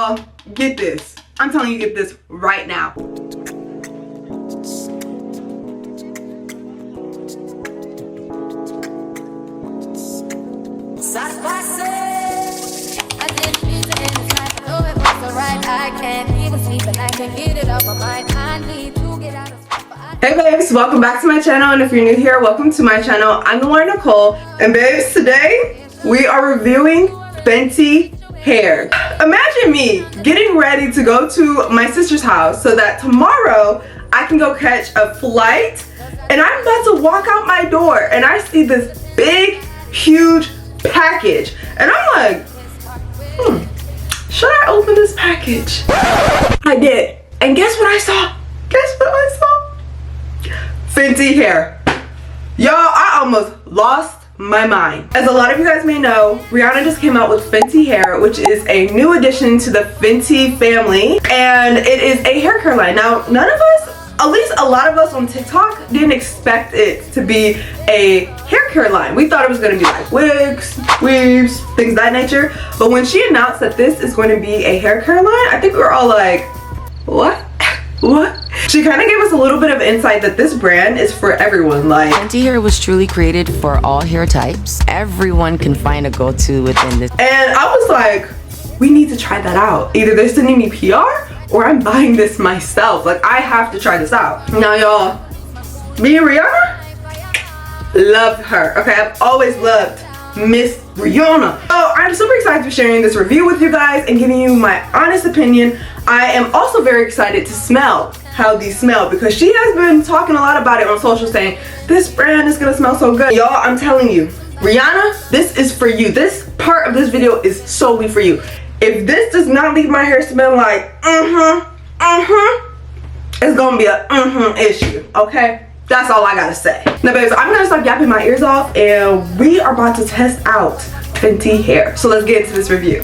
y'all, get this. I'm telling you, get this right now. Hey babes, welcome back to my channel, and if you're new here, welcome to my channel. I'm thelaurynicole, and babes, today we are reviewing Fenty hair. Imagine me getting ready to go to my sister's house so that tomorrow I can go catch a flight, and I'm about to walk out my door and I see this big, huge package, and I'm like, should I open this package? I did, and guess what I saw? Guess what I saw? Fenty hair. Y'all, I almost lost my mind. As a lot of you guys may know, Rihanna just came out with Fenty hair, which is a new addition to the Fenty family, and it is a hair care line. Now, none of us, at least a lot of us on TikTok, didn't expect it to be a hair care line. We thought it was going to be like wigs, weaves, things of that nature. But when she announced that this is going to be a hair care line, I think we were all like, what? What? She kind of gave us a little bit of insight that this brand is for everyone. Like, Fenty hair was truly created for all hair types. Everyone can find a go-to within this. And I was like, we need to try that out. Either they're sending me PR or I'm buying this myself. Like, I have to try this out. Now, y'all, me and Rihanna, love her. Okay, I've always loved Miss Rihanna. So I'm super excited to be sharing this review with you guys and giving you my honest opinion. I am also very excited to smell how these smell, because she has been talking a lot about it on social, saying this brand is gonna smell so good. Y'all, I'm telling you, Rihanna, this is for you. This part of this video is solely for you. If this does not leave my hair smelling like it's gonna be a issue, okay? That's all I gotta say. Now, babes, I'm gonna stop yapping my ears off, and we are about to test out Fenty hair. So let's get into this review.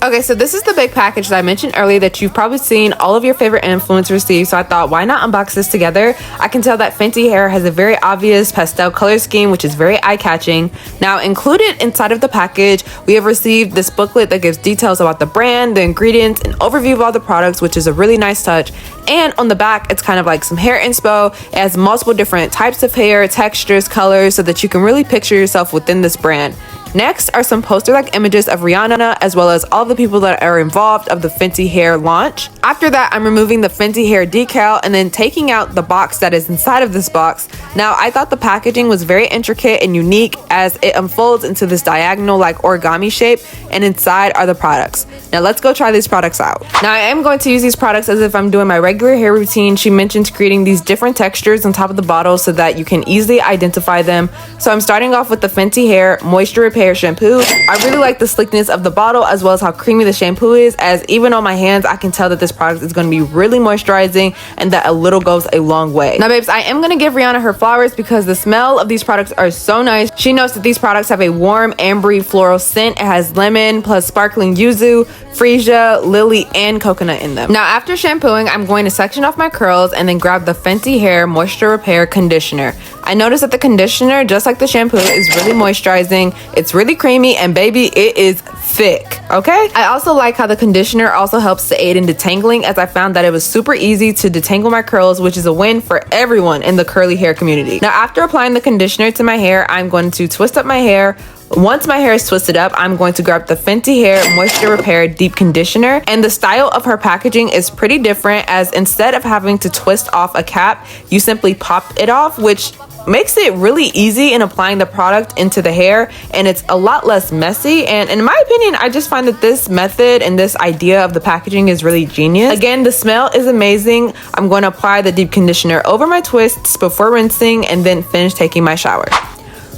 Okay, so this is the big package that I mentioned earlier that you've probably seen all of your favorite influencers receive, so I thought, why not unbox this together? I can tell that Fenty hair has a very obvious pastel color scheme, which is very eye-catching. Now, included inside of the package, we have received this booklet that gives details about the brand, the ingredients, an overview of all the products, which is a really nice touch. And on the back, it's kind of like some hair inspo. It has multiple different types of hair, textures, colors, so that you can really picture yourself within this brand. Next are some poster-like images of Rihanna, as well as all the people that are involved of the Fenty hair launch. After that, I'm removing the Fenty hair decal and then taking out the box that is inside of this box. Now, I thought the packaging was very intricate and unique as it unfolds into this diagonal like origami shape, and inside are the products. Now, let's go try these products out. Now, I am going to use these products as if I'm doing my regular hair routine. She mentioned creating these different textures on top of the bottle so that you can easily identify them. So I'm starting off with the Fenty hair moisture repair shampoo. I really like the slickness of the bottle, as well as how creamy the shampoo is, as even on my hands I can tell that this product is going to be really moisturizing and that a little goes a long way. Now, babes, I am going to give Rihanna her flowers because the smell of these products are so nice. She notes that these products have a warm ambery floral scent. It has lemon plus sparkling yuzu, freesia, lily, and coconut in them. Now, after shampooing, I'm going to section off my curls and then grab the Fenty hair moisture repair conditioner. I noticed that the conditioner, just like the shampoo, is really moisturizing. It's really creamy, and baby, it is thick, okay? I also like how the conditioner also helps to aid in detangling, as I found that it was super easy to detangle my curls, which is a win for everyone in the curly hair community. Now, after applying the conditioner to my hair, I'm going to twist up my hair. Once my hair is twisted up, I'm going to grab the Fenty hair moisture repair deep conditioner, and the style of her packaging is pretty different, as instead of having to twist off a cap, you simply pop it off, which makes it really easy in applying the product into the hair, and it's a lot less messy. And in my opinion, I just find that this method and this idea of the packaging is really genius. Again, the smell is amazing. I'm going to apply the deep conditioner over my twists before rinsing and then finish taking my shower.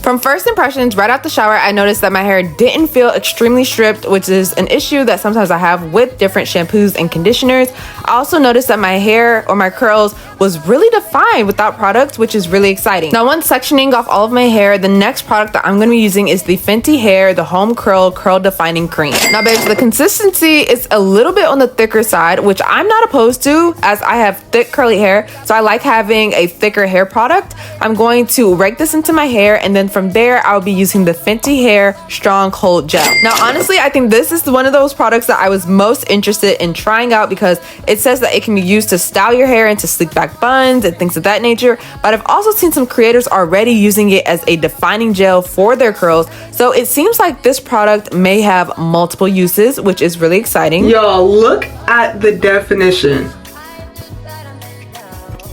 From first impressions, right out the shower, I noticed that my hair didn't feel extremely stripped, which is an issue that sometimes I have with different shampoos and conditioners. I also noticed that my hair or my curls was really defined without products, which is really exciting. Now, once sectioning off all of my hair, the next product that I'm going to be using is the Fenty Hair, the Home Curl Defining Cream. Now, babes, the consistency is a little bit on the thicker side, which I'm not opposed to, as I have thick curly hair, so I like having a thicker hair product. I'm going to rake this into my hair, and then from from there, I'll be using the Fenty Hair Strong Hold Gel. Now, honestly, I think this is one of those products that I was most interested in trying out because it says that it can be used to style your hair into sleek back buns and things of that nature. But I've also seen some creators already using it as a defining gel for their curls. So it seems like this product may have multiple uses, which is really exciting. Y'all, look at the definition.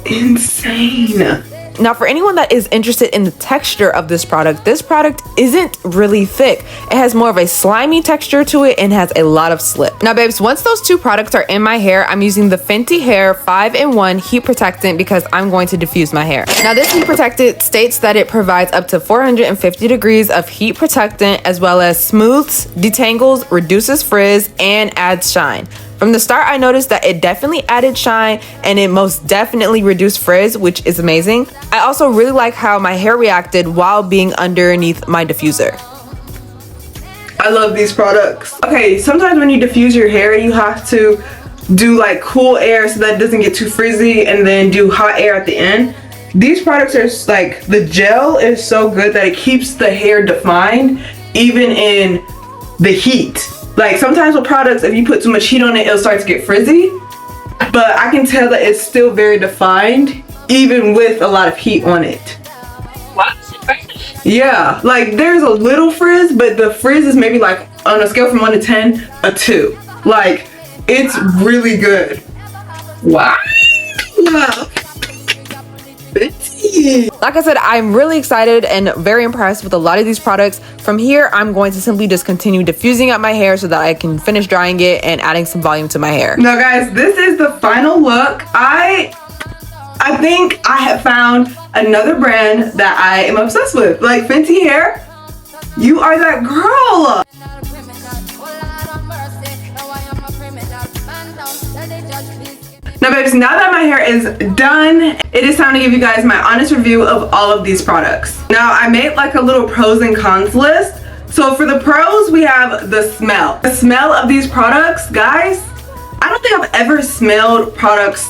Insane. Now, for anyone that is interested in the texture of this product isn't really thick. It has more of a slimy texture to it and has a lot of slip. Now, babes, once those two products are in my hair, I'm using the Fenty Hair 5-in-1 Heat Protectant because I'm going to diffuse my hair. Now, this heat protectant states that it provides up to 450 degrees of heat protectant, as well as smooths, detangles, reduces frizz, and adds shine. From the start, I noticed that it definitely added shine and it most definitely reduced frizz, which is amazing. I also really like how my hair reacted while being underneath my diffuser. I love these products. Okay, sometimes when you diffuse your hair, you have to do like cool air so that it doesn't get too frizzy and then do hot air at the end. These products are like, the gel is so good that it keeps the hair defined even in the heat. Like sometimes with products, if you put too much heat on it, it'll start to get frizzy. But I can tell that it's still very defined, even with a lot of heat on it. What? Yeah, like there's a little frizz, but the frizz is maybe like on a scale from 1 to 10, a 2. Like it's really good. Wow. Like I said, I'm really excited and very impressed with a lot of these products. From here, I'm going to simply just continue diffusing up my hair so that I can finish drying it and adding some volume to my hair. Now guys, this is the final look. I think I have found another brand that I am obsessed with. Like Fenty Hair, you are that girl. Now babes, now that my hair is done, it is time to give you guys my honest review of all of these products. Now I made like a little pros and cons list. So for the pros, we have the smell. The smell of these products, guys, I don't think I've ever smelled products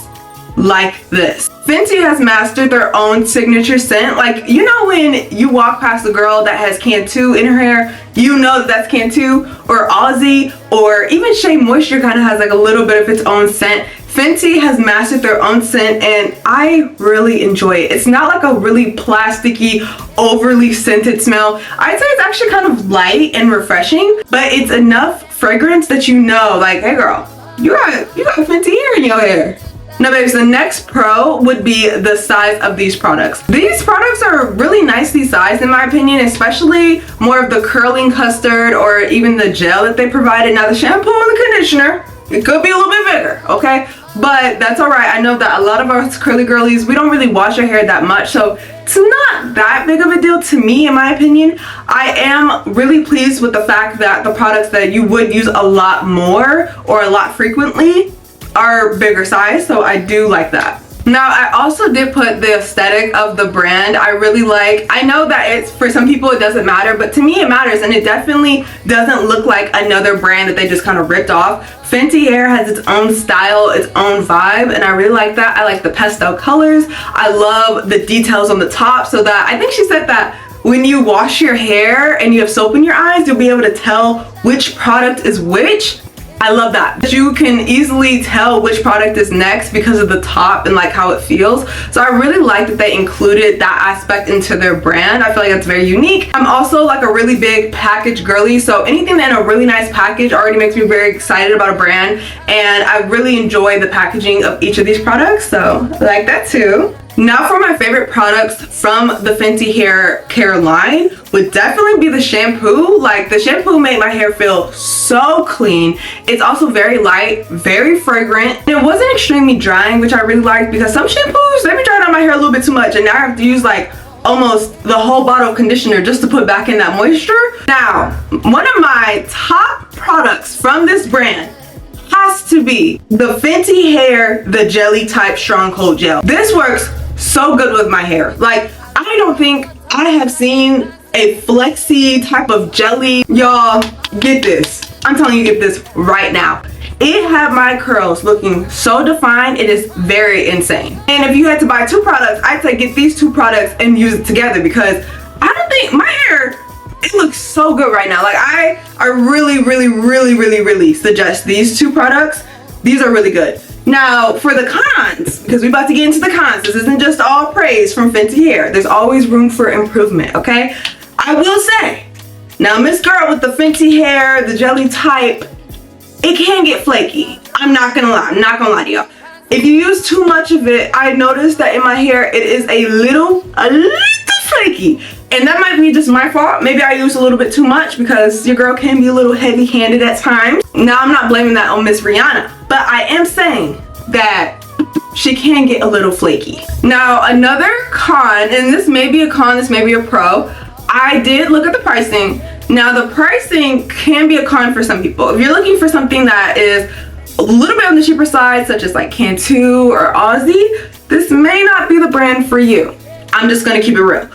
like this. Fenty has mastered their own signature scent. Like, you know when you walk past a girl that has Cantu in her hair, you know that that's Cantu, or Aussie, or even Shea Moisture kind of has like a little bit of its own scent. Fenty has mastered their own scent and I really enjoy it. It's not like a really plasticky, overly scented smell. I'd say it's actually kind of light and refreshing, but it's enough fragrance that you know, like, hey girl, you got Fenty hair in your hair. Now babes, the next pro would be the size of these products. These products are really nicely sized in my opinion, especially more of the curling custard or even the gel that they provided. Now the shampoo and the conditioner, it could be a little bit bigger, okay? But that's all right. I know that a lot of us curly girlies, we don't really wash our hair that much, so it's not that big of a deal to me, in my opinion. I am really pleased with the fact that the products that you would use a lot more or a lot frequently are bigger size, so I do like that. Now I also did put the aesthetic of the brand. I really like, I know that it's, for some people it doesn't matter, but to me it matters, and it definitely doesn't look like another brand that they just kind of ripped off. Fenty Hair has its own style, its own vibe, and I really like that. I like the pastel colors. I love the details on the top, so that I think she said that when you wash your hair and you have soap in your eyes, you'll be able to tell which product is which. I love that. You can easily tell which product is next because of the top and like how it feels. So I really like that they included that aspect into their brand. I feel like that's very unique. I'm also like a really big package girly, so anything that in a really nice package already makes me very excited about a brand, and I really enjoy the packaging of each of these products, so I like that too. Now for my favorite products from the Fenty Hair Care line would definitely be the shampoo. Like, the shampoo made my hair feel so clean. It's also very light, very fragrant. And it wasn't extremely drying, which I really liked, because some shampoos, they be drying out my hair a little bit too much, and now I have to use like almost the whole bottle of conditioner just to put back in that moisture. Now, one of my top products from this brand has to be the Fenty Hair, the Jelly Type Strong Cold Gel. This works so good with my hair. Like, I don't think I have seen a flexy type of jelly. Y'all, get this. I'm telling you, get this right now. It had my curls looking so defined, it is very insane. And if you had to buy two products, I'd say get these two products and use it together, because I don't think my hair, it looks so good right now. Like I really suggest these two products. These are really good. Now for the cons, because we're about to get into the cons. This isn't just all praise from Fenty hair. There's always room for improvement, okay? I will say, now Miss Girl with the Fenty hair, the jelly type, it can get flaky. I'm not gonna lie to y'all. If you use too much of it, I noticed that in my hair, it is a little flaky. And that might be just my fault. Maybe I use a little bit too much because your girl can be a little heavy-handed at times. Now, I'm not blaming that on Miss Rihanna, but I am saying that she can get a little flaky. Now, another con, and this may be a con, this may be a pro, I did look at the pricing. Now, the pricing can be a con for some people. If you're looking for something that is a little bit on the cheaper side, such as like Cantu or Aussie, this may not be the brand for you. I'm just gonna keep it real.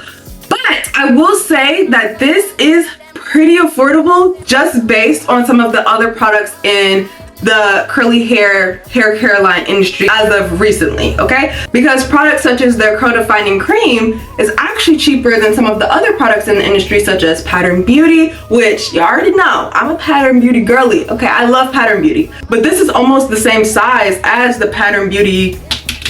But I will say that this is pretty affordable just based on some of the other products in the curly hair care line industry as of recently, okay? Because products such as their curl defining cream is actually cheaper than some of the other products in the industry, such as Pattern Beauty, which you already know, I'm a Pattern Beauty girly, okay? I love Pattern Beauty, but this is almost the same size as the Pattern Beauty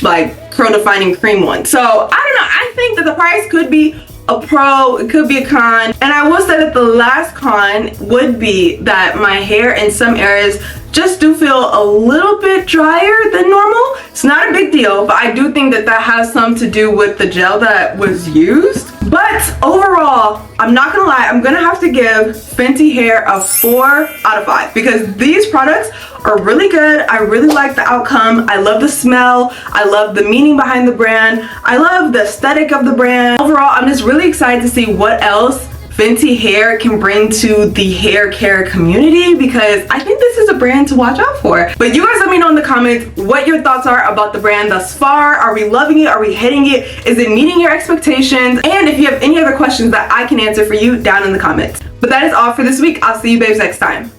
like curl defining cream one. So I don't know, I think that the price could be a pro, it could be a con, and I will say that the last con would be that my hair in some areas just do feel a little bit drier than normal. It's not a big deal, but I do think that that has some to do with the gel that was used. But overall, I'm not gonna lie, I'm gonna have to give Fenty hair a 4 out of 5 because these products are really good. I really like the outcome. I love the smell. I love the meaning behind the brand. I love the aesthetic of the brand. Overall, I'm just really excited to see what else Fenty hair can bring to the hair care community because I think this is a brand to watch out for. But you guys let me know in the comments what your thoughts are about the brand thus far. Are we loving it? Are we hating it? Is it meeting your expectations? And if you have any other questions that I can answer for you, down in the comments. But that is all for this week. I'll see you babes next time.